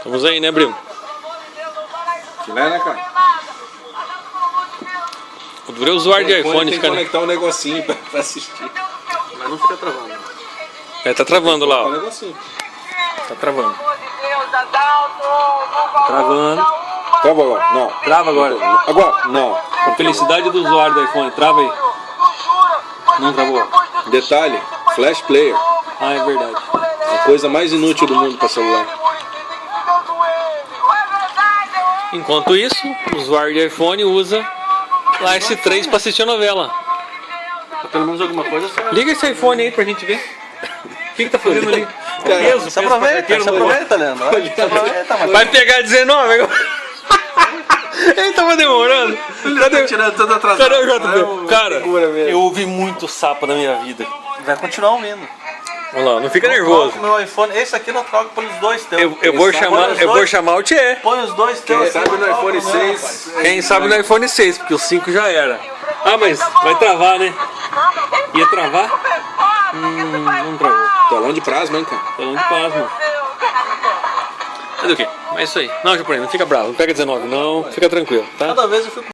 Estamos aí, né, Brimo? Filé, né, cara? O duro é usuário de iPhone, tem que fica, né? conectar um negocinho pra assistir. Mas não fica travando. É, tá travando lá, Um ó. negocinho. Tá travando. Travando. Trava agora. Não. Trava agora. Agora. Não. A felicidade do usuário do iPhone. Trava aí. Não travou. Detalhe. Flash Player. Ah, é verdade. A coisa mais inútil do mundo pra celular. Enquanto isso, o usuário de iPhone usa lá esse 3 pra assistir a novela. Pelo menos alguma coisa só. Liga esse iPhone aí pra gente ver. O que tá fazendo ali? Cara, Se aproveita, Leandro. Se aproveita, mas. Vai pegar 19 agora. Ele tava demorando. Cadê, tirando tudo atrasado. cadê o JP? Cara, Eu ouvi muito sapo na minha vida. Vai continuar ouvindo. vamos lá, não fica Eu nervoso. troco meu iPhone. Esse aqui eu não troco pelos dois teus. Eu vou chamar o Tchê. Põe os dois teus. Quem sabe no iPhone Não, rapaz. 6. Quem sabe no iPhone 6, porque o 5 já era. Ah, mas vai travar, né? Ia travar? Não travou. Telão de plasma, hein, cara? Telão de plasma. Mas o quê? Mas isso aí. Não, japonês, não fica bravo. Não pega 19, não. Fica tranquilo, tá? Cada vez eu fico